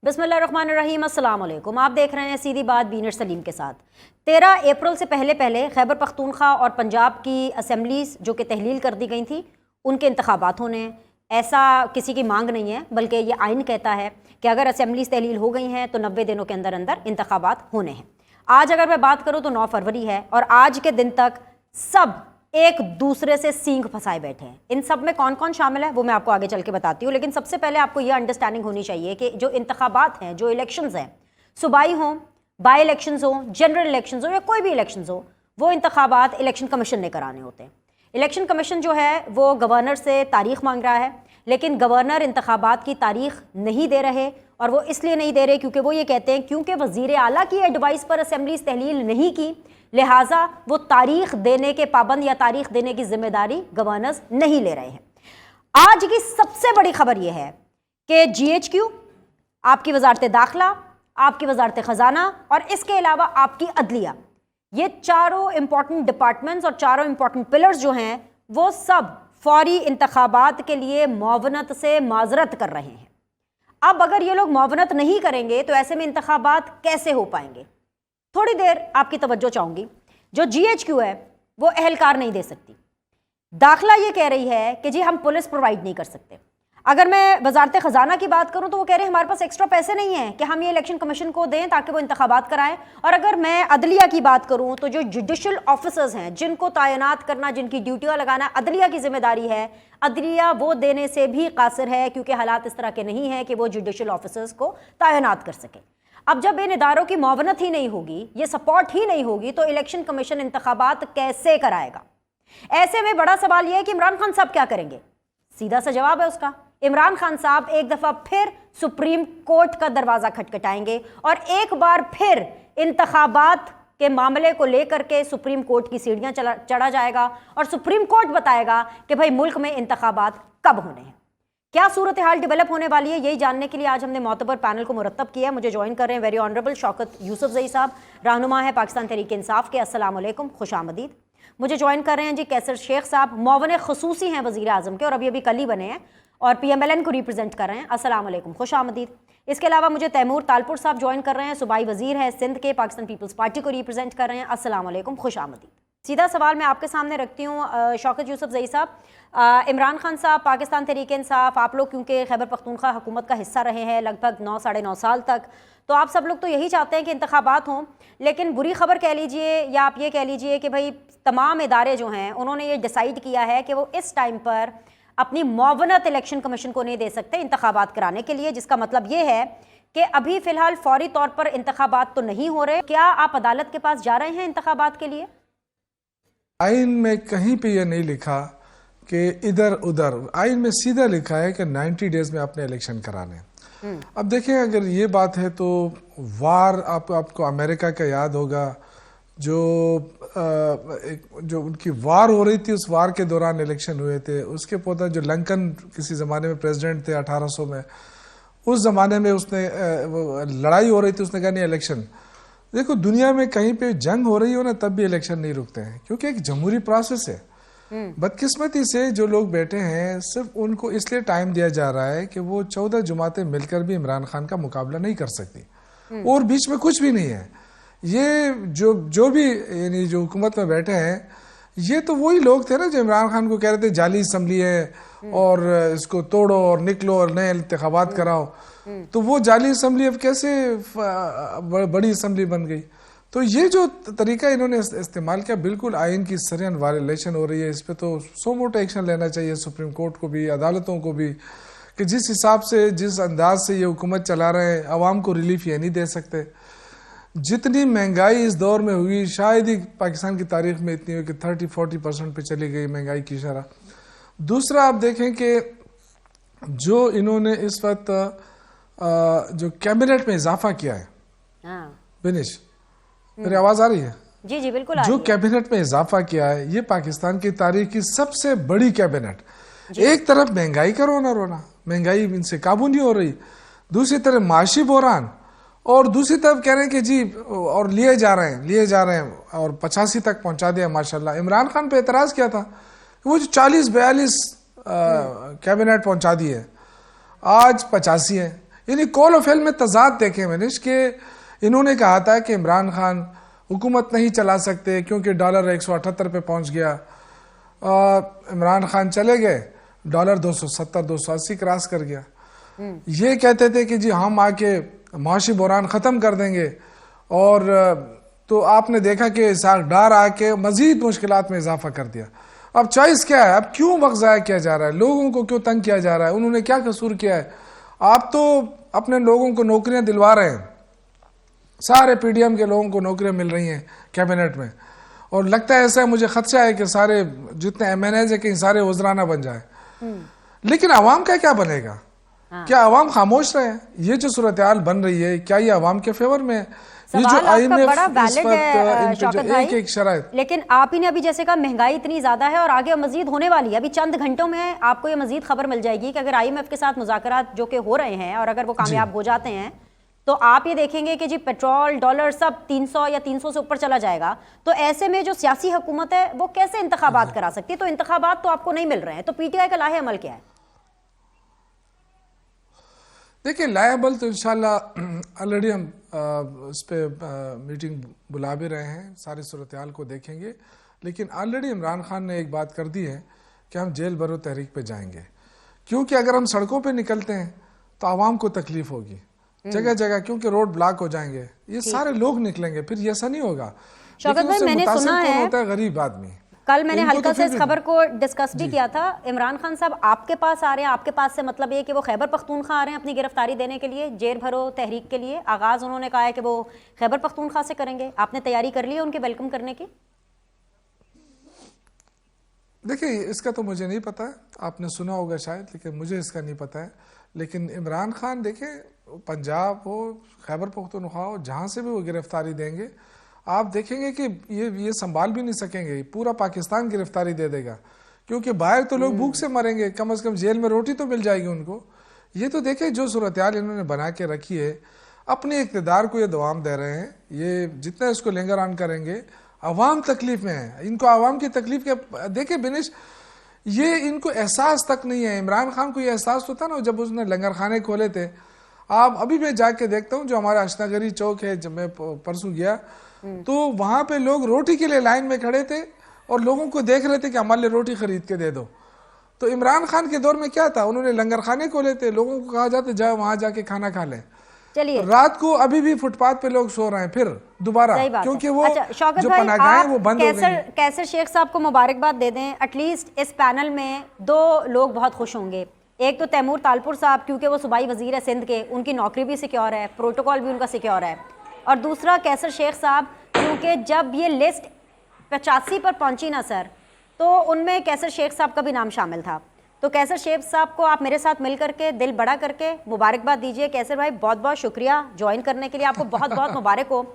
बिस्मिल्लाहिर्रहमानिर्रहीम, अस्सलाम वालेकुम। आप देख रहे हैं सीधी बात बीनर सलीम के साथ। 13 अप्रैल से पहले खैबर पख्तूनख्वा और पंजाब की असम्बलीज जो कि तहलील कर दी गई थी, उनके इंतखाबात होने हैं। ऐसा किसी की मांग नहीं है, बल्कि ये आइन कहता है कि अगर असम्बलीज तहलील हो गई हैं तो 90 दिनों के अंदर अंदर इंतखाबात होने हैं। आज अगर मैं बात करूँ तो 9 फरवरी है और आज के दिन तक सब एक दूसरे से सींग फंसाए बैठे हैं। इन सब में कौन कौन शामिल है वो मैं आपको आगे चल के बताती हूँ, लेकिन सबसे पहले आपको ये अंडरस्टैंडिंग होनी चाहिए कि जो इंतखाबात हैं, जो इलेक्शंस हैं, सूबाई हों, बाई इलेक्शंस हों, जनरल इलेक्शंस हो या कोई भी इलेक्शंस हो, वो इंतखाबात इलेक्शन कमीशन ने कराने होते हैं। इलेक्शन कमीशन जो है वो गवर्नर से तारीख मांग रहा है, लेकिन गवर्नर इंतखाबात की तारीख नहीं दे रहे, और वो इसलिए नहीं दे रहे क्योंकि वो ये कहते हैं क्योंकि वज़ीर आला की एडवाइस पर असेंबलीज तहलील नहीं की, लिहाजा वो तारीख देने के पाबंद या तारीख देने की जिम्मेदारी गवर्नर्स नहीं ले रहे हैं। आज की सबसे बड़ी खबर यह है कि GHQ, आपकी वजारत दाखिला, आपकी वजारत खजाना और इसके अलावा आपकी अदलिया, ये चारों इंपॉर्टेंट डिपार्टमेंट्स और चारों इंपॉर्टेंट पिलर्स जो हैं वो सब फौरी इंतखाबात के लिए मुआवनत से माजरत कर रहे हैं। अब अगर ये लोग मुआवनत नहीं करेंगे तो ऐसे में इंतखाबात कैसे हो पाएंगे? थोड़ी देर आपकी तवज्जो चाहूंगी। जो GHQ है वो एहलकार नहीं दे सकती। दाखिला ये कह रही है कि जी हम पुलिस प्रोवाइड नहीं कर सकते। अगर मैं वजारत खजाना की बात करूं तो वो कह रहे हैं हमारे पास एक्स्ट्रा पैसे नहीं हैं कि हम ये इलेक्शन कमीशन को दें ताकि वो इंतखाबात कराएं। और अगर मैं अदलिया की बात करूं तो जो जुडिशल ऑफिसर्स हैं जिनको तैनात करना, जिनकी ड्यूटियां लगाना अदलिया की जिम्मेदारी है, अदलिया वो देने से भी कासिर है क्योंकि हालात इस तरह के नहीं हैं कि वो जुडिशल ऑफिसर्स को तैनात कर सके। अब जब इन इदारों की मुआवनत ही नहीं होगी, ये सपोर्ट ही नहीं होगी, तो इलेक्शन कमीशन इंतखाबात कैसे कराएगा? ऐसे में बड़ा सवाल यह है कि इमरान खान साहब क्या करेंगे? सीधा सा जवाब है उसका, इमरान खान साहब एक दफा फिर सुप्रीम कोर्ट का दरवाजा खटखटाएंगे और एक बार फिर इंतखाबात के मामले को लेकर के सुप्रीम कोर्ट की सीढ़ियां चढ़ा जाएगा और सुप्रीम कोर्ट बताएगा कि भाई मुल्क में इंतखाबात कब होने हैं। क्या सूरत हाल डेवलप होने वाली है, यही जानने के लिए आज हमने मोतबर पैनल को मुरतब किया है। मुझे ज्वाइन कर रहे हैं वेरी ऑनरेबल शौकत यूसुफजई साहब, रहनुमा है पाकिस्तान तहरीक इंसाफ के। अस्सलाम वालेकुम, खुश आमदीद। मुझे ज्वाइन कर रहे हैं जी कैसर शेख साहब, मुआवन खसूसी हैं वज़ीर आज़म के और अभी कल ही बने हैं और PMLN को रिप्रेजेंट कर रहे हैं। अस्सलाम वालेकुम, खुश आमदीद। इसके अलावा मुझे तैमूर तालपुर साहब ज्वाइन कर रहे हैं, सूबाई वज़ीर है सिंध के, पाकिस्तान पीपल्स पार्टी को रिप्रेजेंट कर रहे हैं। अस्सलाम वालेकुम, खुश आमदीद। सीधा सवाल मैं आपके सामने रखती हूँ शौकत यूसुफजई साहब, इमरान खान साहब, पाकिस्तान तहरीक इंसाफ, आप लोग क्योंकि खैबर पख्तूनख्वा हुकूमत का हिस्सा रहे हैं लगभग 9 साढ़े 9 साल तक, तो आप सब लोग तो यही चाहते हैं कि इंतखाबात हों, लेकिन बुरी खबर कह लीजिए या आप ये कह लीजिए कि भाई तमाम इदारे जो हैं उन्होंने ये डिसाइड किया है कि वो इस टाइम पर अपनी मुआवनत इलेक्शन कमीशन को नहीं दे सकते इंतखाबात कराने के लिए, जिसका मतलब ये है कि अभी फ़िलहाल फौरी तौर पर इंतखाबात तो नहीं हो रहे। क्या आप अदालत के पास जा रहे हैं इंतखाबात के लिए? आइन में कहीं पे ये नहीं लिखा कि इधर उधर, आइन में सीधा लिखा है कि 90 डेज में आपने इलेक्शन कराने। अब देखें, अगर ये बात है तो वार आपको अमेरिका का याद होगा, जो उनकी वार हो रही थी, उस वार के दौरान इलेक्शन हुए थे। उसके पौधा जो लंकन किसी ज़माने में प्रेसिडेंट थे 1800 में, उस ज़माने में उसने लड़ाई हो रही थी, उसने कहा नहीं इलेक्शन। देखो, दुनिया में कहीं पे जंग हो रही हो ना तब भी इलेक्शन नहीं रुकते हैं क्योंकि एक जमहूरी प्रोसेस है। बदकिस्मती से जो लोग बैठे हैं सिर्फ उनको इसलिए टाइम दिया जा रहा है कि वो 14 जमातें मिलकर भी इमरान खान का मुकाबला नहीं कर सकती और बीच में कुछ भी नहीं है। ये जो भी यानी जो हुकूमत में बैठे हैं ये तो वही लोग थे ना जो इमरान खान को कह रहे थे जाली असम्बली है और इसको तोड़ो और निकलो और नए इंतखाबात कराओ। तो वो जाली असम्बली अब कैसे बड़ी असम्बली बन गई? तो ये जो तरीका इन्होंने इस्तेमाल किया बिल्कुल आइन की सरियन वायलेशन हो रही है। इस पर तो सो मोटा एक्शन लेना चाहिए सुप्रीम कोर्ट को भी, अदालतों को भी, कि जिस हिसाब से जिस अंदाज से ये हुकूमत चला रहे हैं अवाम को रिलीफ ये नहीं दे सकते। जितनी महंगाई इस दौर में हुई शायद ही पाकिस्तान की तारीख में इतनी हुई कि 30-40% पे चली गई महंगाई की शरह। दूसरा आप देखें कि जो इन्होंने इस वक्त जो कैबिनेट में इजाफा किया है, बिनिश मेरी आवाज आ रही है? जी जी बिल्कुल। जो कैबिनेट में इजाफा किया है ये पाकिस्तान की तारीख की सबसे बड़ी कैबिनेट। एक तरफ महंगाई का रोना, महंगाई इनसे काबू नहीं हो रही, दूसरी तरफ माशी बहरान, और दूसरी तरफ कह रहे हैं कि जी और लिए जा रहे हैं और 85 तक पहुंचा दिया माशाल्लाह। इमरान खान पे एतराज किया था वो जो 40-42 कैबिनेट पहुंचा दिए, आज 85 है। यानी कॉल ऑफ हेल में तजाद देखें मनीष कि इन्होंने कहा था कि इमरान खान हुकूमत नहीं चला सकते क्योंकि डॉलर 178 पे पहुंच गया। इमरान खान चले गए, डॉलर 270 280 क्रॉस कर गया। ये कहते थे कि जी हम आके माशी बहरान ख़त्म कर देंगे, और तो आपने देखा कि इसाक डार आके मजीद मुश्किलात में इजाफा कर दिया। अब चॉइस क्या है? अब क्यों वक्त ज़ाया किया जा रहा है? लोगों को क्यों तंग किया जा रहा है? उन्होंने क्या कसूर किया है? आप तो अपने लोगों को नौकरियां दिलवा रहे हैं, सारे पीडीएम के लोगों को नौकरियां मिल रही हैं कैबिनेट में, और लगता है ऐसा है, मुझे खदशा है कि सारे जितने एमएनएज है कि सारे वज़राना बन जाए। लेकिन आवाम का क्या बनेगा? क्या आवाम खामोश रहे? ये जो सूरत हाल बन रही है, क्या ये आवाम के फेवर में है? ये जो IMF बड़ा वैलिड है शौकत भाई, एक शराइत, लेकिन आप ही ने अभी जैसे कहा महंगाई इतनी ज्यादा है और आगे मजीद होने वाली है। अभी चंद घंटों में आपको ये मजीद खबर मिल जाएगी कि अगर IMF के साथ मुज़ाकरात जो कि हो रहे हैं और अगर वो कामयाब हो जाते हैं तो आप ये देखेंगे कि जी पेट्रोल डॉलर सब 300 या 300 से ऊपर चला जाएगा। तो ऐसे में जो सियासी हुकूमत है वो कैसे इंतखाबात करा सकती है? तो इंतखाबात तो आपको नहीं मिल रहे हैं, तो पीटीआई का लाहे अमल क्या है? देखिए, लायबल तो इंशाल्लाह ऑलरेडी हम इस पे मीटिंग बुला भी रहे हैं, सारी सूरत हाल को देखेंगे। लेकिन ऑलरेडी इमरान खान ने एक बात कर दी है कि हम जेल भरो तहरीक पे जाएंगे, क्योंकि अगर हम सड़कों पे निकलते हैं तो आवाम को तकलीफ होगी जगह जगह, क्योंकि रोड ब्लॉक हो जाएंगे, ये सारे लोग निकलेंगे, फिर ये ऐसा नहीं होगा। शौकत भाई, मैंने सुना है होता है गरीब आदमी। कल मैंने हल्का से इस खबर को डिस्कस भी किया था। इमरान खान साहब आपके पास आ रहे हैं, आपके पास से मतलब ये कि वो खैबर पख्तूनख्वा आ रहे हैं अपनी गिरफ्तारी देने के लिए, जेल भरो तहरीक के लिए। आगाज उन्होंने कहा है कि वो खैबर पख्तूनख्वा से करेंगे। आपने तैयारी कर ली है उनके वेलकम करने की? देखिए, इसका तो मुझे नहीं पता है, आपने सुना होगा शायद, लेकिन मुझे इसका नहीं पता है। लेकिन इमरान खान देखिए, पंजाब हो, खैबर पख्तूनख्वा हो, जहाँ से भी वो गिरफ्तारी देंगे, आप देखेंगे कि ये संभाल भी नहीं सकेंगे, पूरा पाकिस्तान गिरफ्तारी दे देगा, क्योंकि बाहर तो लोग भूख से मरेंगे, कम से कम जेल में रोटी तो मिल जाएगी उनको। ये तो देखें जो सूरत हाल इन्होंने बना के रखी है, अपने इक़्तिदार को ये दवाम दे रहे हैं। ये जितना इसको लेंगर ऑन करेंगे, अवाम तकलीफ में है, इनको आवाम की तकलीफ के देखे बिनिश, ये इनको एहसास तक नहीं है। इमरान खान को ये एहसास तो था ना जब उसने लंगर खाने खोले थे। आप अभी मैं जाके देखता हूँ, जो हमारा अशनागरी चौक है, जब मैं परसों गया तो वहां पे लोग रोटी के लिए लाइन में खड़े थे और लोगों को देख रहे थे कि हमारे लिए रोटी खरीद के दे दो। तो इमरान खान के दौर में क्या था, उन्होंने लंगर खाने खोले थे, लोगों को कहा जाता जाओ वहां जाके खाना खा लें। चलिए, रात को अभी भी फुटपाथ पे लोग सो रहे हैं फिर दोबारा, क्योंकि वो जो पनाहगाहें वो बंद हो गई। कैसर शेख साहब को मुबारकबाद दे दें। एटलीस्ट इस पैनल में दो लोग बहुत खुश होंगे। एक तो तैमूर तालपुर साहब, क्योंकि वो सूबाई वजीर है सिंध के, उनकी नौकरी भी सिक्योर है, प्रोटोकॉल भी उनका सिक्योर है। और दूसरा कैसर शेख साहब, क्योंकि जब ये लिस्ट 85 पर पहुंची ना सर, तो उनमें कैसर शेख साहब का भी नाम शामिल था। तो कैसर शेख साहब को आप मेरे साथ मिल करके दिल बड़ा करके मुबारकबाद दीजिए। कैसर भाई, बहुत बहुत शुक्रिया ज्वाइन करने के लिए, आपको बहुत बहुत मुबारक हो।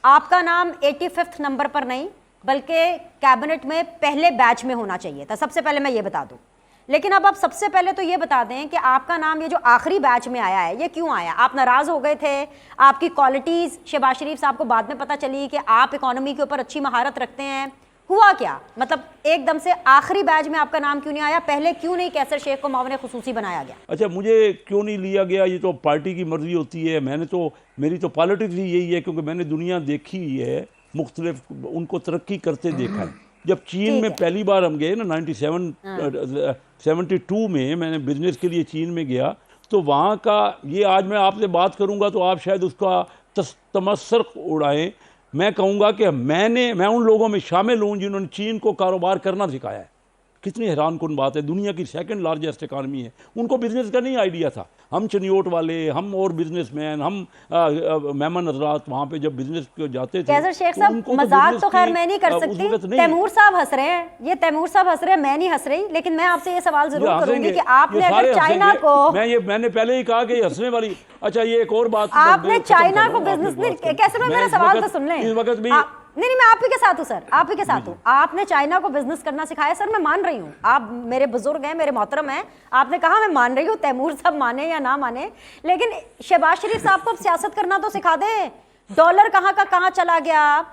आपका नाम 85th नंबर पर नहीं बल्कि कैबिनेट में पहले बैच में होना चाहिए था, सबसे पहले मैं ये बता दूं। लेकिन अब आप सबसे पहले तो ये बता दें कि आपका नाम ये जो आखिरी बैच में आया है, ये क्यों आया? आप नाराज हो गए थे? आपकी क्वालिटीज शहबाज शरीफ साहब को बाद में पता चली कि आप इकोनॉमी के ऊपर अच्छी महारत रखते हैं, हुआ क्या? मतलब एकदम से आखिरी बैच में आपका नाम क्यों नहीं आया? पहले क्यों नहीं कैसर शेख को मामले खुसूसी बनाया गया? अच्छा, मुझे क्यों नहीं लिया गया, ये तो पार्टी की मर्जी होती है। मेरी तो पॉलिटिक्स ही यही है, क्योंकि मैंने दुनिया देखी ही है, मुख्तलिफ उनको तरक्की करते देखा है। जब चीन में पहली बार हम गए ना 72 में, मैंने बिजनेस के लिए चीन में गया, तो वहाँ का ये आज मैं आपसे बात करूँगा तो आप शायद उसका तमस्सर उड़ाएं। मैं कहूँगा कि मैं उन लोगों में शामिल हूँ जिन्होंने चीन को कारोबार करना सिखाया है। कितनी हैरान कुन बात है, दुनिया की सेकंड लार्जेस्ट इकानमी है, उनको बिजनेस का नहीं आइडिया था। हम चनियोट वाले, हम और बिजनेसमैन, हम मेहमान हजरात वहाँ पे जब बिजनेस को जाते थे। कैसर शेख साहब, मजाक तो खैर मैं नहीं कर सकती, तैमूर साहब हंस रहे हैं, ये तैमूर साहब हंस रहे हैं, मैं नहीं हंस रही। लेकिन मैं आपसे ये सवाल जरूर करूंगी कि आपने अगर चाइना को, मैंने पहले ही कहा कि हंसने वाली, अच्छा ये एक और बात, आपने चाइना को बिजनेस नहीं, कैसे मेरा सवाल तो सुन लें। इस वक्त भी नहीं, मैं आप ही के साथ हूँ सर, आप ही के साथ हूँ। आपने चाइना को बिजनेस करना सिखाया सर, मैं मान रही हूँ, आप मेरे बुजुर्ग हैं, मेरे मोहतरम हैं, आपने कहा मैं मान रही हूँ, तैमूर साहब माने या ना माने, लेकिन शहबाज शरीफ साहब को अब सियासत करना तो सिखा दें। डॉलर कहाँ का कहाँ चला गया,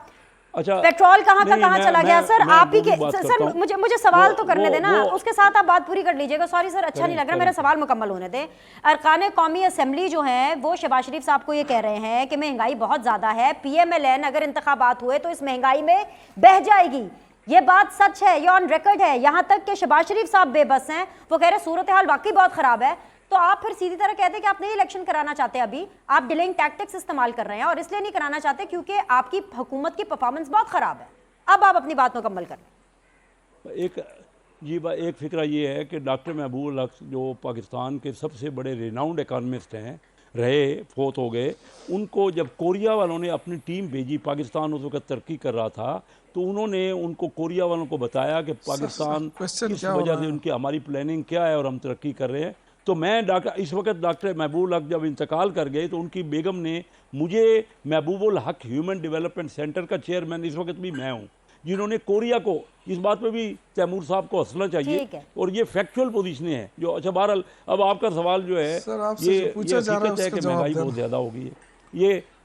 अच्छा, पेट्रोल कहाँ का नहीं, कहाँ चला गया सर? मैं आप ही वो भी के बात सर करता हूँ। मुझे सवाल तो करने देना, उसके साथ आप बात पूरी कर लीजिएगा। सॉरी सर, अच्छा नहीं लग रहा, मेरा सवाल मुकम्मल होने दें। अरकान कौमी असम्बली जो है वो शहबाज शरीफ साहब को ये कह रहे हैं कि महंगाई बहुत ज़्यादा है, PMLN अगर इंतखाबात हुए तो इस महंगाई में बह जाएगी। ये बात सच है, ये ऑन रिकॉर्ड है। यहाँ तक कि शहबाज शरीफ साहब बेबस हैं, वो कह रहे हैं सूरत हाल वाकई बहुत ख़राब है। तो आप फिर सीधी तरह कहते हैं कि आप नहीं इलेक्शन कराना चाहते, अभी आप डिलेइंग टैक्टिक्स इस्तेमाल कर रहे हैं और इसलिए नहीं कराना चाहते क्योंकि आपकी हुकूमत की परफॉर्मेंस बहुत ख़राब है। अब आप अपनी बात मुकम्मल करें। एक फिक्रा ये है कि डॉक्टर महबूब हक जो पाकिस्तान के सबसे बड़े रिनाउंड इकॉनमिस्ट हैं रहे, फोत हो गए, उनको जब कोरिया वालों ने अपनी टीम भेजी, पाकिस्तान उस वक्त तरक्की कर रहा था, तो उन्होंने उनको कोरिया वालों को बताया कि पाकिस्तान किस वजह से उनकी हमारी प्लानिंग क्या है और हम तरक्की कर रहे हैं। तो मैं इस वक्त डॉक्टर महबूब हक जब इंतकाल कर गए तो उनकी बेगम ने मुझे महबूबुल हक ह्यूमन डेवलपमेंट सेंटर का चेयरमैन इस वक्त भी मैं हूँ, जिन्होंने कोरिया को, इस बात पे भी तैमूर साहब को हंसना चाहिए और ये फैक्चुअल पोजीशनें हैं जो। अच्छा बहरहाल, अब आपका सवाल जो है ये हकीकत है कि महंगाई बहुत ज़्यादा हो गई है।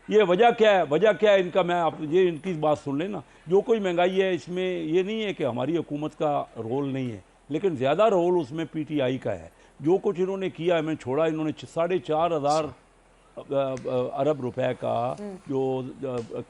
ये वजह क्या है, वजह क्या है इनका, मैं आप ये इनकी बात सुन लेना। जो कोई महंगाई है इसमें ये नहीं है कि हमारी हुकूमत का रोल नहीं है, लेकिन ज़्यादा रोल उसमें PTI का है। जो कुछ इन्होंने किया, हमें छोड़ा, इन्होंने 4,500 अरब रुपए का जो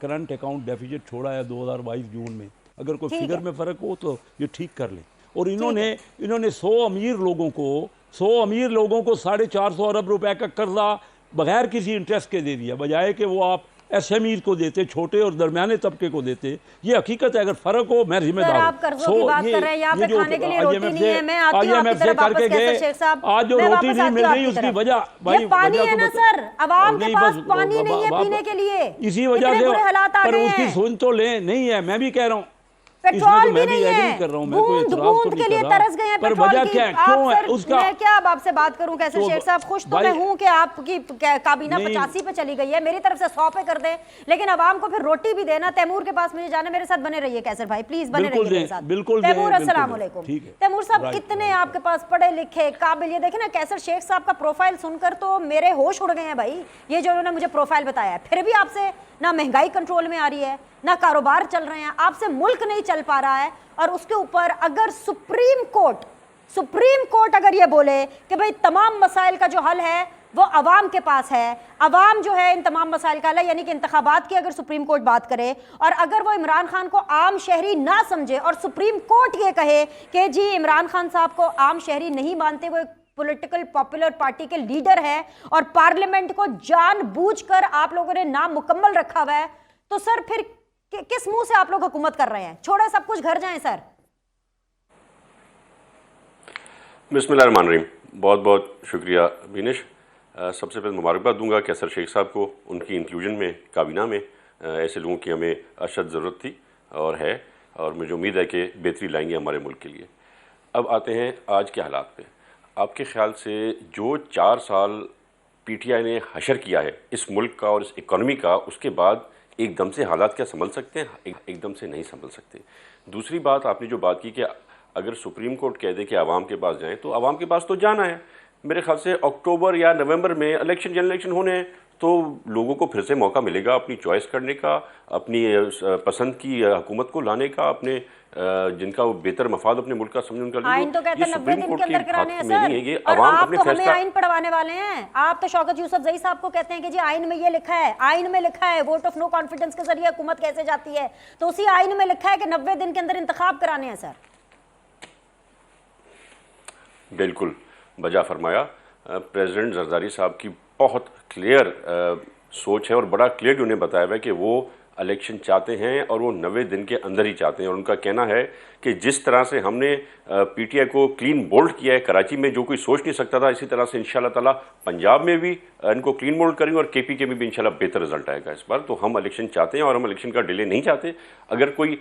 करंट अकाउंट डेफिसिट छोड़ा है 2022 जून में। अगर कोई फिगर में फ़र्क हो तो ये ठीक कर लें। और इन्होंने 100 अमीर लोगों को 450 अरब रुपए का कर्जा बगैर किसी इंटरेस्ट के दे दिया, बजाय कि वो आप SME को देते, छोटे और दरमियाने तबके को देते। ये हकीकत है, अगर फर्क हो मैं जिम्मेदार हूं। आप कर्जों की बात कर रहे हैं, यहाँ पे खाने के लिए रोटी नहीं है। मैं आती हूं आपकी तरफ वापस कैसर शेख साहब, आज जो रोटी नहीं मिल रही उसकी वजह भाई पानी है ना सर, अवाम के पास पानी नहीं है पीने के लिए, इसी वजह से हालात आ गए हैं। पर उसकी सुन तो ले, नहीं है, मैं भी कह रहा हूँ पेट्रोल भी नहीं है, बूंद बूंद के लिए तरस गए हैं पेट्रोल की। क्यों है उसका? मैं क्या अब आपसे बात करूं कैसर शेख साहब? खुश तो मैं हूं कि आपकी काबीना 85 पे चली गई है, मेरी तरफ से 100 पे कर दे, लेकिन आवाम को फिर रोटी भी देना। तैमूर के पास मुझे जाना, मेरे साथ बने रहिए कैसर भाई, प्लीज बने रहिए मेरे साथ। तैमूर अस्सलाम वालेकुम। तैमूर साहब इतने आपके पास पढ़े लिखे काबिल, ये देखे ना कैसर शेख साहब का प्रोफाइल सुनकर तो मेरे होश उड़ गए हैं भाई। ये जो उन्होंने मुझे प्रोफाइल बताया है, फिर भी आपसे ना महंगाई कंट्रोल में आ रही है, ना कारोबार चल रहे हैं, आपसे मुल्क नहीं चल पा रहा है। और उसके ऊपर अगर सुप्रीम कोर्ट अगर ये बोले कि भाई तमाम मसाइल का जो हल है वो अवाम के पास है, अवाम जो है इन तमाम मसाइल का हल है, यानी कि इंतखाबात की अगर सुप्रीम कोर्ट बात करे और अगर वो इमरान खान को आम शहरी ना समझे और सुप्रीम कोर्ट ये कहे कि जी इमरान खान साहब को आम शहरी नहीं मानते, वो पॉलिटिकल पॉपुलर पार्टी के लीडर है और पार्लियामेंट को जानबूझकर आप लोगों ने नाम मुकम्मल रखा हुआ है, तो सर फिर किस मुंह से आप लोग हुकूमत कर रहे हैं? छोड़े सब कुछ, घर जाएं सर। बिस्मिल्लाहिर्रहमानिर्रहीम। बहुत बहुत शुक्रिया बीनिश। सबसे पहले मुबारकबाद दूंगा कैसर शेख साहब को, उनकी इंक्लूजन में काबीना में ऐसे लोगों की हमें अशद ज़रूरत थी और है, और मुझे उम्मीद है कि बेहतरी लाएंगे हमारे मुल्क के लिए। अब आते हैं आज के हालात पे। आपके ख्याल से जो 4 साल PTI ने हशर किया है इस मुल्क का और इस इकॉनमी का, उसके बाद एकदम से हालात क्या संभल सकते हैं? एकदम से नहीं संभल सकते। दूसरी बात, आपने जो बात की कि अगर सुप्रीम कोर्ट कह दे कि आवाम के पास जाएं, तो आवाम के पास तो जाना है। मेरे ख्याल से अक्टूबर या नवंबर में जनरल इलेक्शन होने हैं, तो लोगों को फिर से मौका मिलेगा अपनी चॉइस करने का, अपनी पसंद की हुकूमत को लाने का, अपने जिनका वो बेहतर मफाद अपने मुल्क का समझ उनका। आइन तो कहते हैं 90 दिन के अंदर कराने हैं सर, और आप तो हमें आइन पढ़वाने वाले हैं। आप तो शौकत यूसुफजई साहब को कहते हैं कि जी आइन में ये लिखा है, आइन में लिखा है वोट ऑफ नो कॉन्फिडेंस के जरिए हुकूमत कैसे जाती है, तो उसी आइन में लिखा है कि 90 दिन के अंदर इंतखाब कराने हैं सर। बिल्कुल बजा फरमाया। प्रेसिडेंट जरदारी साहब की बहुत क्लियर सोच है और बड़ा क्लियर उन्हें बताया हुआ है कि वो इलेक्शन चाहते हैं और वो 90 दिन के अंदर ही चाहते हैं। और उनका कहना है कि जिस तरह से हमने PTI को क्लीन बोल्ड किया है कराची में, जो कोई सोच नहीं सकता था, इसी तरह से इंशाल्लाह ताला पंजाब में भी इनको क्लीन बोल्ड करेंगे और KPK में भी इंशाल्लाह बेहतर रिजल्ट आएगा इस बार। तो हम इलेक्शन चाहते हैं और हम इलेक्शन का डिले नहीं चाहते। अगर कोई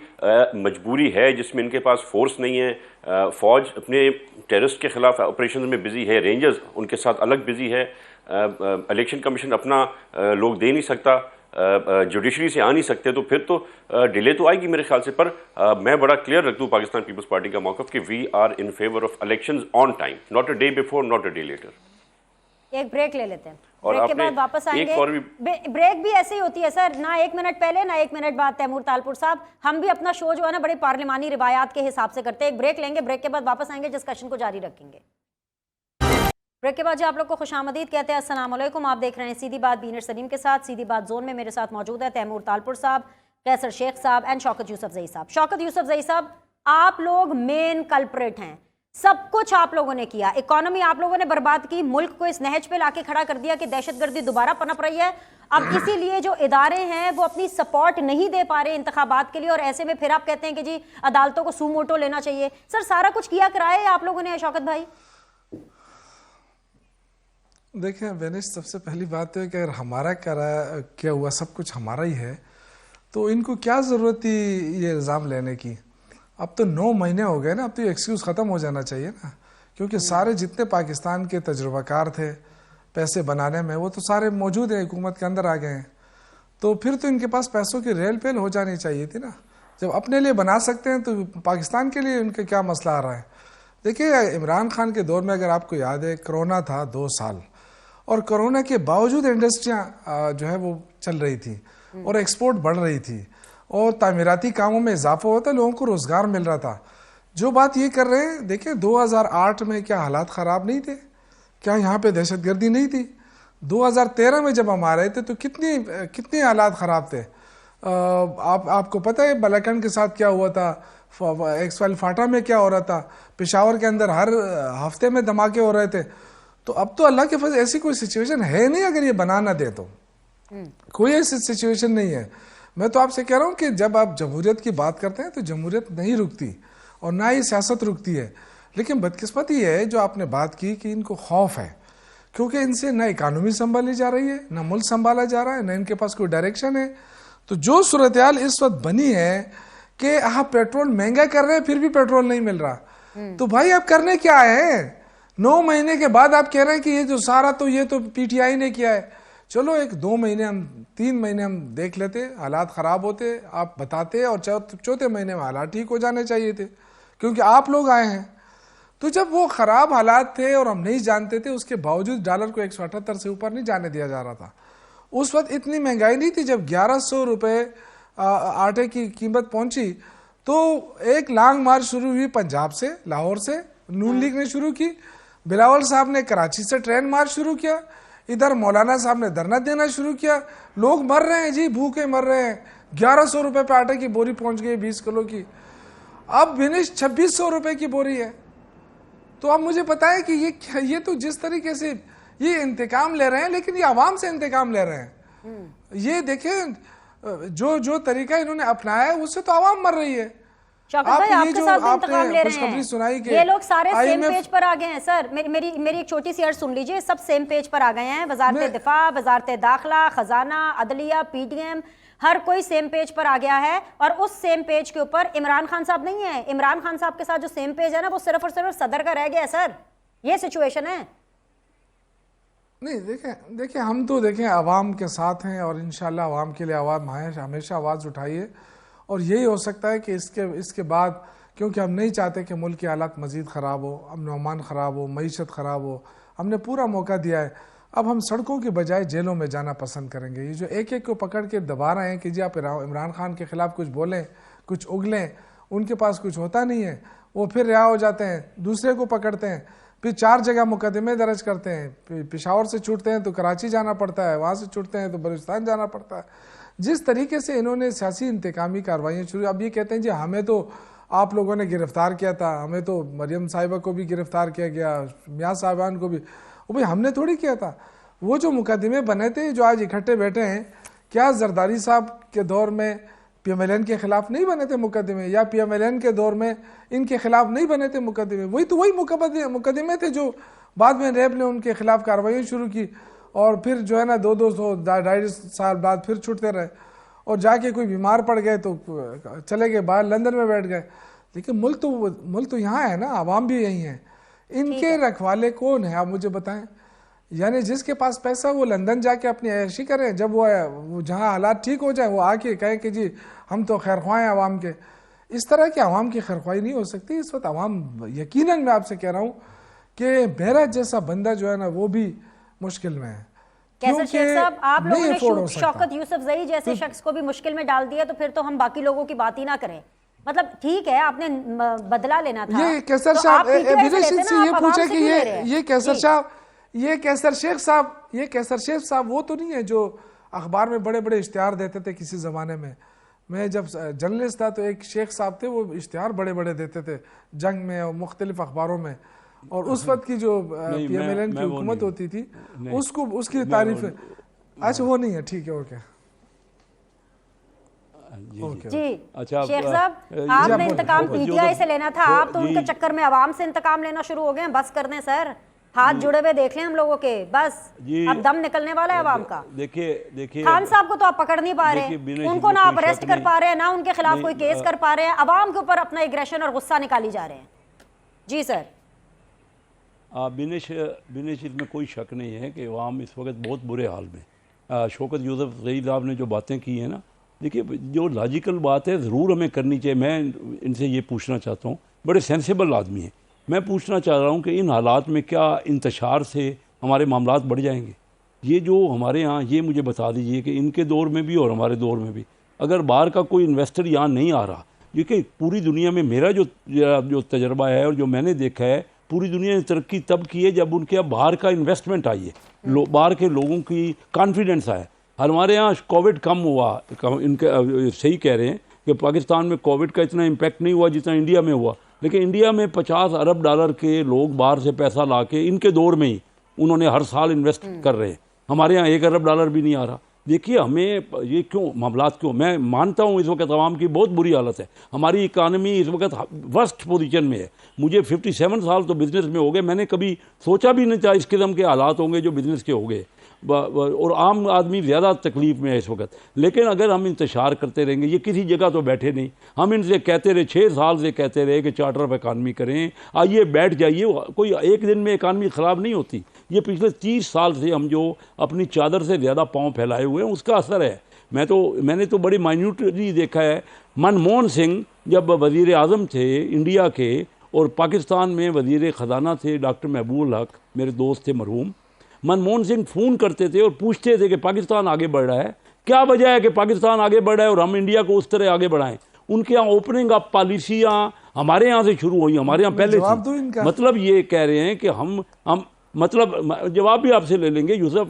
मजबूरी है जिसमें इनके पास फोर्स नहीं है, फ़ौज अपने टेररिस्ट के खिलाफ ऑपरेशन में बिजी है, रेंजर्स उनके साथ अलग बिजी है, इलेक्शन कमीशन अपना लोग दे नहीं सकता, जुडिशरी से आ नहीं सकते, तो फिर तो डिले तो आएगी मेरे ख्याल से। पर मैं बड़ा क्लियर रखता हूँ पाकिस्तान पीपल्स पार्टी का मौक़िफ़ कि we are in favour of elections on time, not a day before, not a day later. एक ब्रेक ले लेते हैं, और ब्रेक के आपने बाद वापस आएंगे। एक और भी ब्रेक भी ऐसे ही होती है सर, ना 1 मिनट पहले ना 1 मिनट बाद। तैमूर तालपुर साहब, हम भी अपना शो जो है ना बड़े पार्लिमानी रिवायात के हिसाब से करते हैं। एक ब्रेक लेंगे, ब्रेक के बाद वापस आएंगे, डिस्कशन को जारी रखेंगे। ब्रेक के बाद जो आप लोग को खुशामदीद कहते हैं, अस्सलाम वालेकुम। आप देख रहे हैं सीधी बात बीनर सलीम के साथ। सीधी बात जोन में मेरे साथ मौजूद है तैमूर तालपुर साहब, कैसर शेख साहब एंड शौकत यूसुफजई साहब। शौकत यूसुफजई साहब, आप लोग मेन कल्प्रेट हैं, सब कुछ आप लोगों ने किया, इकोनॉमी आप लोगों ने बर्बाद की, मुल्क को इस नहज पे लाके खड़ा कर दिया कि दहशतगर्दी दोबारा पनप रही है। अब इसीलिए जो इदारे हैं वो अपनी सपोर्ट नहीं दे पा रहे इंतखाबात के लिए, और ऐसे में फिर आप कहते हैं कि जी अदालतों को सू मोटो लेना चाहिए। सर सारा कुछ किया कराए आप लोगों ने शौकत भाई? देखिए बेनिश, सबसे पहली बात तो है कि अगर हमारा क्या हुआ सब कुछ हमारा ही है तो इनको क्या ज़रूरत थी ये इल्ज़ाम लेने की। अब तो 9 महीने हो गए ना, अब तो ये एक्सक्यूज़ ख़त्म हो जाना चाहिए ना, क्योंकि सारे जितने पाकिस्तान के तजुर्बाकार थे पैसे बनाने में वो तो सारे मौजूद हैं, हुकूमत के अंदर आ गए हैं। तो फिर तो इनके पास पैसों की रेल पेल हो जानी चाहिए थी ना। जब अपने लिए बना सकते हैं तो पाकिस्तान के लिए उनका क्या मसला आ रहा है। देखिए इमरान खान के दौर में अगर आपको याद है, कोरोना था 2 साल, और कोरोना के बावजूद इंडस्ट्रियाँ जो है वो चल रही थी और एक्सपोर्ट बढ़ रही थी और तामीराती कामों में इजाफा होता, लोगों को रोज़गार मिल रहा था। जो बात ये कर रहे हैं, देखिए 2008 में क्या हालात ख़राब नहीं थे? क्या यहाँ पे दहशतगर्दी नहीं थी? 2013 में जब हम आ रहे थे तो कितने हालात ख़राब थे। आपको पता है बलाकंड के साथ क्या हुआ था, एक्सवाइल फाटा में क्या हो रहा था, पेशावर के अंदर हर हफ्ते में धमाके हो रहे थे। तो अब तो अल्लाह के फजल ऐसी कोई सिचुएशन है नहीं, अगर ये बना ना दे तो कोई ऐसी सिचुएशन नहीं है। मैं तो आपसे कह रहा हूँ कि जब आप जमहूरियत की बात करते हैं तो जमहूरियत नहीं रुकती और ना ही सियासत रुकती है। लेकिन बदकिस्मती है जो आपने बात की कि इनको खौफ है, क्योंकि इनसे ना इकानमी संभाली जा रही है, ना मुल्क संभाला जा रहा है, ना इनके पास कोई डायरेक्शन है। तो जो सूरत हाल इस वक्त बनी है कि आप पेट्रोल महंगा कर रहे हैं फिर भी पेट्रोल नहीं मिल रहा, तो भाई आप करने क्या आए हैं? 9 महीने के बाद आप कह रहे हैं कि ये जो सारा तो ये तो पीटीआई ने किया है। चलो 1-2 महीने हम 3 महीने हम देख लेते, हालात ख़राब होते आप बताते, और चौथे महीने में हालात ठीक हो जाने चाहिए थे, क्योंकि आप लोग आए हैं। तो जब वो ख़राब हालात थे और हम नहीं जानते थे, उसके बावजूद डॉलर को 178 से ऊपर नहीं जाने दिया जा रहा था। उस वक्त इतनी महंगाई नहीं थी। जब 1100 रुपये आटे की कीमत पहुंची तो एक लॉन्ग मार्च शुरू हुई पंजाब से, लाहौर से नून लीग ने शुरू की, बिलावल साहब ने कराची से ट्रेन मार्च शुरू किया, इधर मौलाना साहब ने धरना देना शुरू किया। लोग मर रहे हैं जी, भूखे मर रहे हैं। 1100 रुपये पे आटे की बोरी पहुंच गई 20 किलो की, अब फिनिश 2600 रुपये की बोरी है। तो अब मुझे पता है कि ये तो जिस तरीके से ये इंतकाम ले रहे हैं, लेकिन ये आवाम से इंतकाम ले रहे हैं। ये देखें जो तरीका इन्होंने अपनाया है उससे तो आवाम मर रही है। शौकत भाई आपके साथ भी इंतकाम ले रहे हैं, सुनाई ये लोग सारे सेम पेज पर आ गए हैं। सर मेरी एक छोटी सी अर्ज सुन लीजिए, सब सेम पेज पर आ गए हैं। वजारत दिफा, वजारत दाखिला, खजाना, अदलिया, पीटीएम, हर कोई सेम पेज पर आ गया है। और उस सेम पेज के ऊपर इमरान खान साहब नहीं है। इमरान खान साहब के साथ जो सेम पेज है ना, वो सिर्फ और सिर्फ सदर का रह गया है। सर ये सिचुएशन है। नहीं देखें हम तो देखें आवाम के साथ हैं और इंशाल्लाह आवाम के लिए आवाम हमेशा आवाज़ उठाइए। और यही हो सकता है कि इसके बाद, क्योंकि हम नहीं चाहते कि मुल्क की हालात मज़ीद ख़राब हो, अमन अमान ख़राब हो, मईशत ख़राब हो, हमने पूरा मौका दिया है। अब हम सड़कों की बजाय जेलों में जाना पसंद करेंगे। ये जो एक को पकड़ के दबा रहे हैं कि जी आप इमरान खान के ख़िलाफ़ कुछ बोलें, कुछ उगलें, उनके पास कुछ होता नहीं है, वो फिर रिहा हो जाते हैं, दूसरे को पकड़ते हैं, फिर 4 जगह मुकदमे दर्ज करते हैं। पेशावर से छूटते हैं तो कराची जाना पड़ता है, वहाँ से छूटते हैं तो बलूचिस्तान जाना पड़ता है। जिस तरीके से इन्होंने सियासी इंतकामी कार्रवाइयाँ शुरू, अब ये कहते हैं जी हमें तो आप लोगों ने गिरफ़्तार किया था, हमें तो मरियम साहिबा को भी गिरफ़्तार किया गया, मियाँ साहिबान को भी। वो भाई हमने थोड़ी किया था। वो जो मुकदमे बने थे, जो आज इकट्ठे बैठे हैं, क्या जरदारी साहब के दौर में PMLN के ख़िलाफ़ नहीं बने थे मुकदमे, या PMLN के दौर में इनके ख़िलाफ़ नहीं बने थे मुकदमे? वही मुकदमे थे जो बाद में रैब ने उनके ख़िलाफ़ कार्रवाई शुरू की, और फिर जो है ना 2-2 साल बाद फिर छूटते रहे, और जाके कोई बीमार पड़ गए तो चले गए बाहर, लंदन में बैठ गए। लेकिन मुल्क तो यहाँ है ना, आवाम भी यही है। इनके रखवाले कौन है आप मुझे बताएं? यानी जिसके पास पैसा वो लंदन जाके अपनी ऐशी करें, जब वो जहाँ हालात ठीक हो जाए वो आके कहे कि जी हम तो खैरख्वाह हैं आवाम के। इस तरह की आवाम की खैरख्वाही नहीं हो सकती। इस वक्त आवाम, यकीनन मैं आपसे कह रहा हूँ कि मेरा जैसा बंदा जो है ना, वो भी मुश्किल में है। कैसर शेख साहब, आप लोगों नहीं afford हो ने सकता। शौकत यूसुफजई जैसे शख्स को भी मुश्किल में डाल दिया, तो फिर तो हम बाकी लोगों की बात ही ना करें। मतलब ठीक है, आपने बदला लेना था, ये कैसर तो साहब आप PTI से विनेश लेते इनसे ना, ये आप आवाम पूछे से कि क्यों ले रहे हैं? ये कैसर जी। साहब, ये कैसर शेख साहब वो तो नहीं है जो अखबार में बड़े बड़े इश्तिहार देते थे किसी ज़माने में। मैं जब जर्नलिस्ट था तो एक शेख साहब थे, वो इश्तिहार बड़े बड़े देते थे जंग में और मुख्तलिफ अखबारों में, और उस वक्त की जो नहीं, PMLN की मैं वो हुकूमत नहीं हूँ। होती थी नहीं, उसको उसकी मैं तारीफ। वो- अच्छा वो नहीं है, ठीक है, ओके जी ओके। जी अच्छा, शेख साहब, ये- आपने जी, इंतकाम शौकत PTI यूसुफ- से लेना था, आप तो जी। उनके चक्कर में आवाम से इंतकाम लेना शुरू हो गए हैं। बस कर दें सर, हाथ जुड़े हुए देख लें हम लोगों के, बस जी। अब दम निकलने वाला है आवाम का। देखिए खान साहब को तो आप पकड़ नहीं पा देखिए, रहे, बिनेश, उनको इसमें ना आप कोई अरेस्ट शक कर नहीं। पा रहे हैं, ना उनके खिलाफ नहीं, कोई केस कर पा रहे हैं, अवाम के ऊपर अपना एग्रेशन और गुस्सा निकाली जा रहे हैं। जी सर। बिनेश इसमें कोई शक नहीं है कि अवाम इस वक्त बहुत बुरे हाल में। शौकत यूसुफजई साहब ने जो बातें की हैं ना, देखिए जो लॉजिकल बात है ज़रूर हमें करनी चाहिए। मैं इनसे ये पूछना चाहता हूँ, बड़े सेंसिबल आदमी हैं, मैं पूछना चाह रहा हूँ कि इन हालात में क्या इंतशार से हमारे मामलात बढ़ जाएंगे? ये जो हमारे यहाँ, ये मुझे बता दीजिए कि इनके दौर में भी और हमारे दौर में भी अगर बाहर का कोई इन्वेस्टर यहाँ नहीं आ रहा, क्योंकि पूरी दुनिया में मेरा जो तजर्बा है और जो मैंने देखा है, पूरी दुनिया ने तरक्की तब की है जब उनके यहाँ बाहर का इन्वेस्टमेंट आई है, बाहर के लोगों की कॉन्फिडेंस आया। हमारे यहाँ कोविड कम हुआ, इनके सही कह रहे हैं कि पाकिस्तान में कोविड का इतना इम्पैक्ट नहीं हुआ जितना इंडिया में हुआ, लेकिन इंडिया में 50 अरब डॉलर के लोग बाहर से पैसा ला के इनके दौर में ही उन्होंने हर साल इन्वेस्ट कर रहे हैं। हमारे यहाँ 1 अरब डॉलर भी नहीं आ रहा। देखिए हमें ये क्यों मामलात क्यों, मैं मानता हूँ इस वक्त आवाम की बहुत बुरी हालत है, हमारी इकानमी इस वक्त वर्स्ट पोजीशन में है। मुझे 57 साल तो बिज़नेस में हो गए, मैंने कभी सोचा भी नहीं था इस किस्म के हालात होंगे जो बिज़नेस के हो गए, और आम आदमी ज़्यादा तकलीफ़ में है इस वक्त। लेकिन अगर हम इंतशार करते रहेंगे, ये किसी जगह तो बैठे नहीं, हम इनसे कहते रहे, 6 साल से कहते रहे कि चार्टर ऑफ इकानमी करें, आइए बैठ जाइए, कोई एक दिन में इकानमी ख़राब नहीं होती। ये पिछले 30 साल से हम जो अपनी चादर से ज़्यादा पाँव फैलाए हुए हैं उसका असर है। मैंने तो बड़ी माइन्यूटली देखा है। मनमोहन सिंह जब वज़ीर आज़म थे इंडिया के और पाकिस्तान में वज़ीर ख़जाना थे डॉक्टर महबूब हक, मेरे दोस्त थे मरहूम, मनमोहन सिंह फ़ोन करते थे और पूछते थे कि पाकिस्तान आगे बढ़ रहा है, क्या वजह है कि पाकिस्तान आगे बढ़ रहा है और हम इंडिया को उस तरह आगे बढ़ाएं। उनके यहाँ ओपनिंग अप पॉलिसियाँ हमारे यहाँ से शुरू हुई, हमारे यहाँ पहले थी। मतलब ये कह रहे हैं कि हम मतलब जवाब भी आपसे ले लेंगे यूसुफ।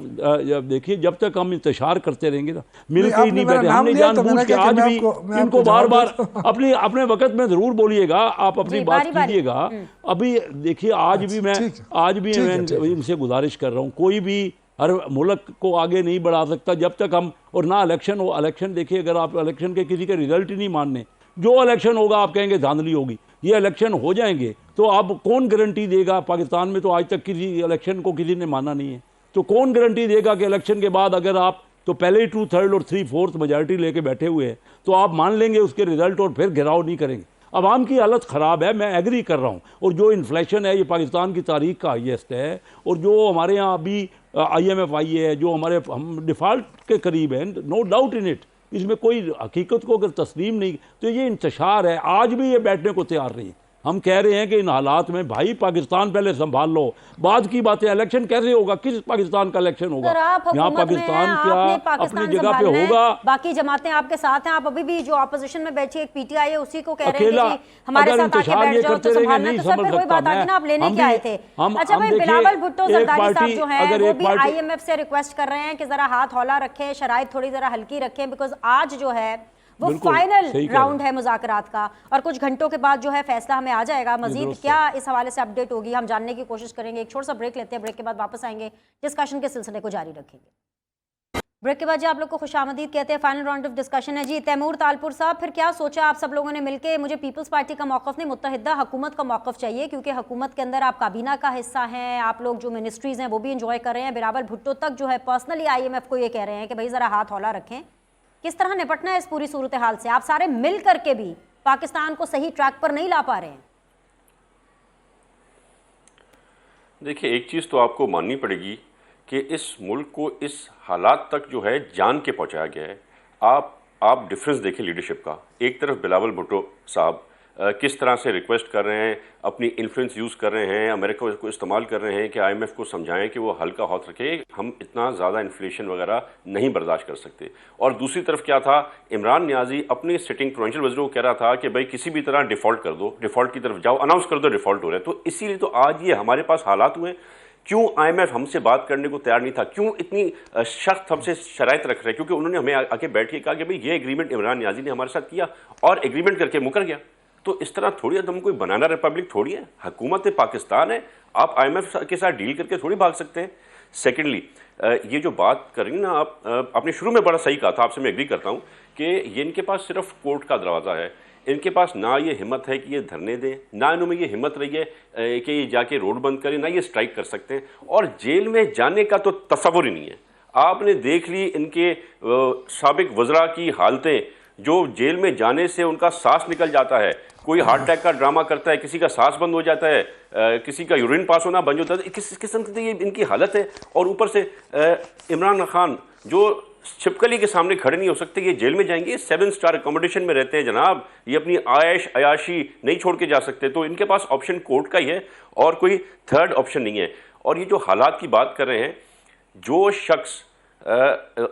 देखिए जब तक हम इंतशार करते रहेंगे ना, मिल के ही नहीं बैठे। हमने जानबूझ के आज भी इनको बार बार अपने वक्त में ज़रूर बोलिएगा, आप अपनी बात कीजिएगा। अभी देखिए आज भी मैं इनसे गुजारिश कर रहा हूँ, कोई भी हर मुल्क को आगे नहीं बढ़ा सकता जब तक हम, और ना इलेक्शन हो। इलेक्शन देखिए, अगर आप इलेक्शन के किसी के रिजल्ट ही नहीं मानने, जो इलेक्शन होगा आप कहेंगे धांधली होगी। ये इलेक्शन हो जाएंगे तो अब कौन गारंटी देगा? पाकिस्तान में तो आज तक किसी इलेक्शन को किसी ने माना नहीं है, तो कौन गारंटी देगा कि इलेक्शन के बाद अगर आप तो पहले ही 2/3 और 3/4 मेजॉरिटी लेके बैठे हुए हैं तो आप मान लेंगे उसके रिजल्ट और फिर घेराव नहीं करेंगे? अवाम की हालत ख़राब है, मैं एग्री कर रहा हूँ। और जो इन्फ्लेशन है ये पाकिस्तान की तारीख का हाईएस्ट है, और जो हमारे यहाँ अभी IMF आई है, जो हम डिफ़ॉल्ट के करीब है, नो डाउट इन इट, इसमें कोई हकीकत को अगर तस्लीम नहीं, तो ये इंतशार है। आज भी ये बैठने को तैयार नहीं। हम कह रहे हैं कि इन हालात में भाई पाकिस्तान पहले संभाल लो, बाद की बातें। इलेक्शन कैसे होगा? किस पाकिस्तान का इलेक्शन होगा? यहाँ पाकिस्तान क्या अपनी जगह पे होगा? बाकी जमातें आपके साथ हैं, आप अभी भी जो ऑपोजिशन में बैठी एक PTI है उसी को कह रहे हैं कि हमारे साथ आके बैठ जाओ तो संभालना। तो सर फिर कोई बात आती ना, आप लेने क्या आए थे? अच्छा भाई, बिलावल भुट्टो जरदारी साहब जो है वो भी IMF से रिक्वेस्ट कर रहे हैं कि जरा हाथ हौला रखें, शराइत थोड़ी जरा हल्की रखें, बिकॉज आज जो है वो फाइनल राउंड है मुज़ाकरात का, और कुछ घंटों के बाद जो है फैसला हमें आ जाएगा। मजीद क्या इस हवाले से अपडेट होगी हम जानने की कोशिश करेंगे। एक छोटा सा ब्रेक लेते हैं, ब्रेक के बाद वापस आएंगे, डिस्कशन के सिलसिले को जारी रखेंगे। ब्रेक के बाद जी आप लोग को खुशामदीद कहते हैं। फाइनल राउंड ऑफ डिस्कशन है जी। तैमूर तालपुर साहब, फिर क्या सोचा आप सब लोगों ने मिलकर? मुझे पीपल्स पार्टी का मौक़िफ़ नहीं, मुत्तहिदा हुकूमत का मौक़िफ़ चाहिए, क्योंकि हुकूमत के अंदर आप काबीना का हिस्सा हैं, आप लोग जो मिनिस्ट्रीज़ हैं वो भी इंजॉय कर रहे हैं। बिलावल भुट्टो तक जो है पर्सनली IMF को ये कह रहे हैं कि भाई ज़रा हाथ हौला रखें। किस तरह निपटना है इस पूरी सूरत हाल से? आप सारे मिल करके भी पाकिस्तान को सही ट्रैक पर नहीं ला पा रहे हैं। देखिए, एक चीज़ तो आपको माननी पड़ेगी कि इस मुल्क को इस हालात तक जो है जान के पहुंचाया गया है। आप डिफरेंस देखें लीडरशिप का। एक तरफ बिलावल भुट्टो साहब किस तरह से रिक्वेस्ट कर रहे हैं, अपनी इन्फ्लुएंस यूज़ कर रहे हैं, अमेरिका को इस्तेमाल कर रहे हैं कि IMF को समझाएं कि वो हल्का हाथ रखे, हम इतना ज़्यादा इन्फ्लेशन वगैरह नहीं बर्दाश्त कर सकते। और दूसरी तरफ क्या था, इमरान नियाजी अपने सिटिंग प्रोविंशियल वज़ीरों को कह रहा था कि भाई किसी भी तरह डिफ़ॉल्ट कर दो, डिफ़ॉल्ट की तरफ जाओ, अनाउंस कर दो डिफ़ॉल्ट हो रहा है। तो इसीलिए तो आज ये हमारे पास हालात हुए। क्यों IMF हमसे बात करने को तैयार नहीं था, क्यों इतनी सख्त हमसे शराइत रख रहे हैं? क्योंकि उन्होंने हमें आके बैठ के कहा कि भाई ये एग्रीमेंट इमरान नियाजी ने हमारे साथ किया और एग्रीमेंट करके मुकर गया। तो इस तरह थोड़ी, तुम कोई बनाना रिपब्लिक थोड़ी है, हुकूमत पाकिस्तान है, आप IMF के साथ डील करके थोड़ी भाग सकते हैं। सेकेंडली, ये जो बात कर रही ना आप, आपने शुरू में बड़ा सही कहा था, आपसे मैं एग्री करता हूँ कि ये इनके पास सिर्फ कोर्ट का दरवाज़ा है, इनके पास ना ये हिम्मत है कि ये धरने दें, ना इनमें ये हिम्मत रही है कि ये जाके रोड बंद करें, ना ये स्ट्राइक कर सकते हैं। और जेल में जाने का तो तस्वुर ही नहीं है। आपने देख ली इनके साबिक वज़रा की हालतें, जो जेल में जाने से उनका सांस निकल जाता है, कोई हार्ट अटैक का ड्रामा करता है, किसी का सांस बंद हो जाता है, किसी का यूरिन पास होना बंद होता है, किस किस्म की ये इनकी हालत है। और ऊपर से इमरान खान जो छिपकली के सामने खड़े नहीं हो सकते, ये जेल में जाएंगे, 7 स्टार अकोमोडेशन में रहते हैं जनाब, ये अपनी आयश अयाशी नहीं छोड़ के जा सकते। तो इनके पास ऑप्शन कोर्ट का ही है और कोई थर्ड ऑप्शन नहीं है। और ये जो हालात की बात कर रहे हैं, जो शख्स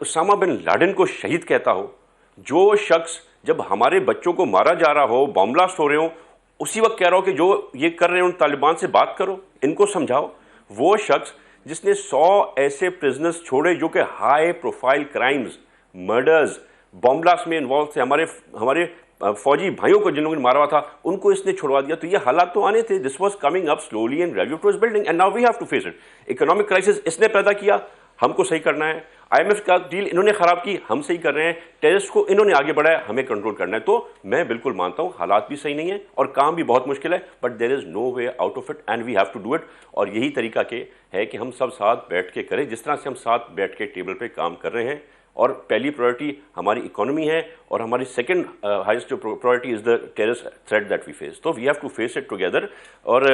उसामा बिन लादेन को शहीद कहता हो, जो शख्स जब हमारे बच्चों को मारा जा रहा हो, बॉम्ब ब्लास्ट हो रहे हो, उसी वक्त कह रहा हो कि जो ये कर रहे हैं उन तालिबान से बात करो, इनको समझाओ, वो शख्स जिसने 100 ऐसे प्रिजनर्स छोड़े जो कि high profile crimes, murders, bomb blast में इन्वॉल्व थे, हमारे फौजी भाइयों को जिन लोगों ने मारा हुआ था, उनको इसने छुड़वा दिया। तो ये हालात तो आने थे। This was coming up slowly and gradually towards building and now we have to face it. Economic crisis इसने पैदा किया, हमको सही करना है। IMF का डील इन्होंने खराब की, हम सही कर रहे हैं। टेररिस्ट को इन्होंने आगे बढ़ाया, हमें कंट्रोल करना है। तो मैं बिल्कुल मानता हूं हालात भी सही नहीं है और काम भी बहुत मुश्किल है, but there is no way out of it and we have to do it. और यही तरीका के है कि हम सब साथ बैठ के करें, जिस तरह से हम साथ बैठ के टेबल पे काम कर रहे हैं। और पहली प्रायोरिटी हमारी इकोनॉमी है और हमारी सेकंड हाईएस्ट जो priority is the terrorist threat that we face. तो we have to face it together. और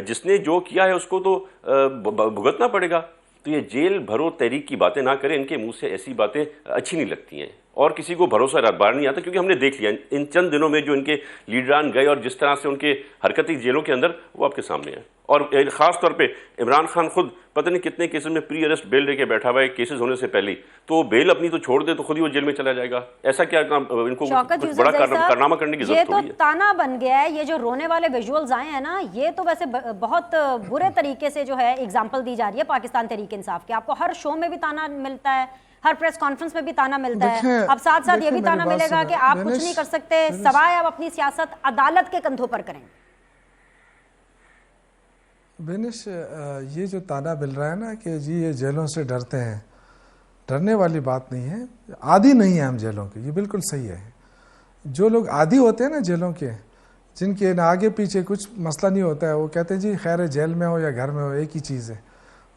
जिसने जो किया है उसको तो भुगतना पड़ेगा। तो ये जेल भरो तहरीक की बातें ना करें, इनके मुंह से ऐसी बातें अच्छी नहीं लगती हैं और किसी को भरोसा रात बार नहीं आता, क्योंकि हमने देख लिया इन चंद दिनों में जो इनके लीडरान गए और जिस तरह से उनके हरकती जेलों के अंदर, वो आपके सामने है। और ख़ास तौर पे इमरान खान खुद पता नहीं कितने केसेस में प्री अरेस्ट बेल लेके बैठा हुआ है, केसेस होने से पहले। तो बेल अपनी तो छोड़ दे तो खुद ही वो जेल में चला जाएगा। ऐसा क्या इनको कुछ बड़ा कारनामा करने की जरूरत थोड़ी है। ये तो ताना बन गया है। ये जो रोने वाले विजुअल्स आए हैं ना, ये तो वैसे बहुत बुरे तरीके से जो है एग्जाम्पल दी जा रही है पाकिस्तान तहरीक इंसाफ के। आपको हर शो में भी ताना मिलता है, हर प्रेस कॉन्फ्रेंस में भी ताना मिलता है। अब साथ साथ ये भी ताना मिलेगा कि आप कुछ नहीं कर सकते, सवाए आप अपनी सियासत अदालत के कंधों पर करें। बेनिश, ये जो ताना मिल रहा है ना कि जी ये जेलों से डरते हैं, डरने वाली बात नहीं है। आदी नहीं है हम जेलों के, ये बिल्कुल सही है। जो लोग आदी होते हैं ना जेलों के, जिनके ना आगे पीछे कुछ मसला नहीं होता है, वो कहते हैं जी खैर जेल में हो या घर में हो एक ही चीज़ है,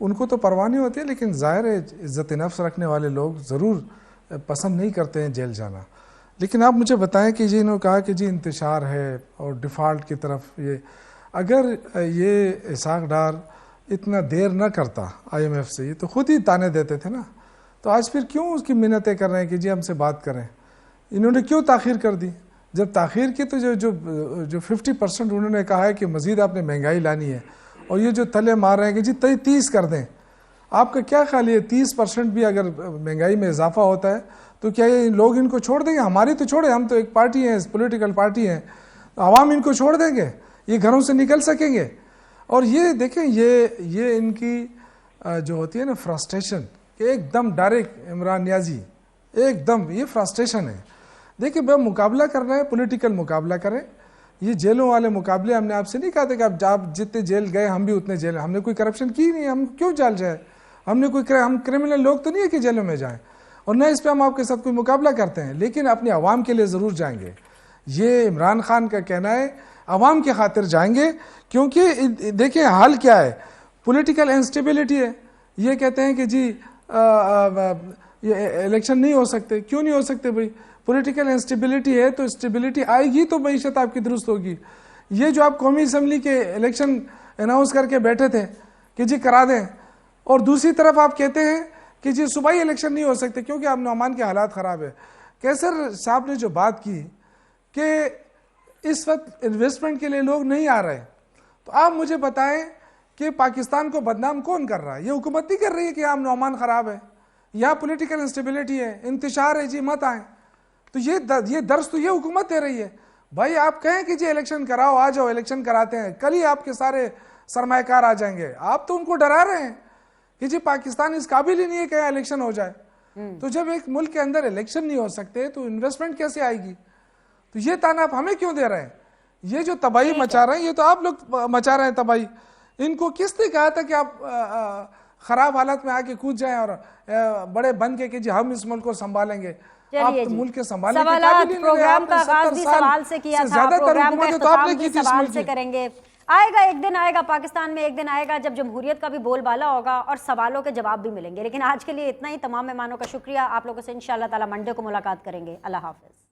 उनको तो परवाह नहीं होती है। लेकिन ज़ाहिर है इज़्ज़त नफ्स रखने वाले लोग ज़रूर पसंद नहीं करते हैं जेल जाना। लेकिन आप मुझे बताएं कि जी इन्होंने कहा कि जी इंतशार है और डिफ़ॉल्ट की तरफ ये, अगर ये इसाक डार इतना देर न करता IMF से, ये तो खुद ही ताने देते थे ना, तो आज फिर क्यों उसकी मिन्नतें कर रहे हैं कि जी हमसे बात करें? इन्होंने क्यों ताख़ीर कर दी? जब ताख़ीर की तो जो 50% उन्होंने कहा है कि मज़ीद आपने महंगाई लानी है, और ये जो तले मार रहे हैं कि जी 30 कर दें। आपका क्या ख्याल है 30% भी अगर महंगाई में इजाफा होता है तो क्या ये लोग इनको छोड़ देंगे? हमारी तो छोड़े, हम तो एक पार्टी हैं, पॉलिटिकल पार्टी हैं, आवाम इनको छोड़ देंगे? ये घरों से निकल सकेंगे? और ये देखें, ये इनकी जो होती है ना फ्रस्ट्रेशन, एकदम डायरेक्ट इमरान नियाजी एकदम ये फ्रस्ट्रेशन है। देखिए भाई, मुकाबला करना है, पॉलिटिकल मुकाबला करें। ये जेलों वाले मुकाबले हमने आपसे नहीं कहा था कि आप जितने जेल गए हम भी उतने जेल, हमने कोई करप्शन की नहीं, हम क्यों जेल जाए? हम क्रिमिनल लोग तो नहीं है कि जेलों में जाएं, और न इस पर हम आपके साथ कोई मुकाबला करते हैं, लेकिन अपने अवाम के लिए ज़रूर जाएंगे। ये इमरान खान का कहना है, अवाम की खातिर जाएंगे, क्योंकि देखिए हाल क्या है, पॉलिटिकल इंस्टेबिलिटी है। ये कहते हैं कि जी ये इलेक्शन नहीं हो सकते। क्यों नहीं हो सकते भाई? पॉलिटिकल इंस्टेबिलिटी है तो स्टेबिलिटी आएगी तो मईशत आपकी दुरुस्त होगी। ये जो आप कौमी असम्बली के इलेक्शन अनाउंस करके बैठे थे कि जी करा दें, और दूसरी तरफ आप कहते हैं कि जी सूबाई इलेक्शन नहीं हो सकते क्योंकि अब नौमान के हालात ख़राब है। कैसर साहब ने जो बात की कि इस वक्त इन्वेस्टमेंट के लिए लोग नहीं आ रहे। तो आप मुझे बताएं कि पाकिस्तान को बदनाम कौन कर रहा है? ये हुकूमत नहीं कर रही है कि यहाँ नौमान खराब है, यहाँ पॉलिटिकल इंस्टेबिलिटी है, इंतशार है, जी मत आए। तो ये दर्ज तो ये हुकूमत दे रही है। भाई आप कहें कि जी इलेक्शन कराओ, आ जाओ इलेक्शन कराते हैं, कल ही आपके सारे सरमायाकार आ जाएंगे। आप तो उनको डरा रहे हैं कि जी पाकिस्तान इस काबिल ही नहीं है कि यहाँ इलेक्शन हो जाए। तो जब एक मुल्क के अंदर इलेक्शन नहीं हो सकते तो इन्वेस्टमेंट कैसे आएगी? तो ये ताना आप हमें क्यों दे रहे हैं? ये जो तबाही मचा रहे हैं ये तो आप लोग मचा रहे हैं तबाही। इनको किसने कहा था कि आप खराब हालत में आके कूद जाएं और बड़े बन के कि जी हम इस मुल्क को संभालेंगे? आप तो मुल्क के संभालने के काबिल ही नहीं रहे। प्रोग्राम का आपने आगाज भी 70 सवाल से किया था, ज्यादातर प्रोग्राम का हुकूमतें तो आपने इख्तिताम की भी थी इस सवाल मुल्क से की। करेंगे। आएगा एक दिन, आएगा पाकिस्तान में एक दिन आएगा जब जमहूरियत का भी बोलबाला होगा और सवालों के जवाब भी मिलेंगे। लेकिन आज के लिए इतना ही। तमाम मेहमानों का शुक्रिया। आप लोगों से इंशाअल्लाह ताला मंडे को मुलाकात करेंगे। अल्लाह हाफिज।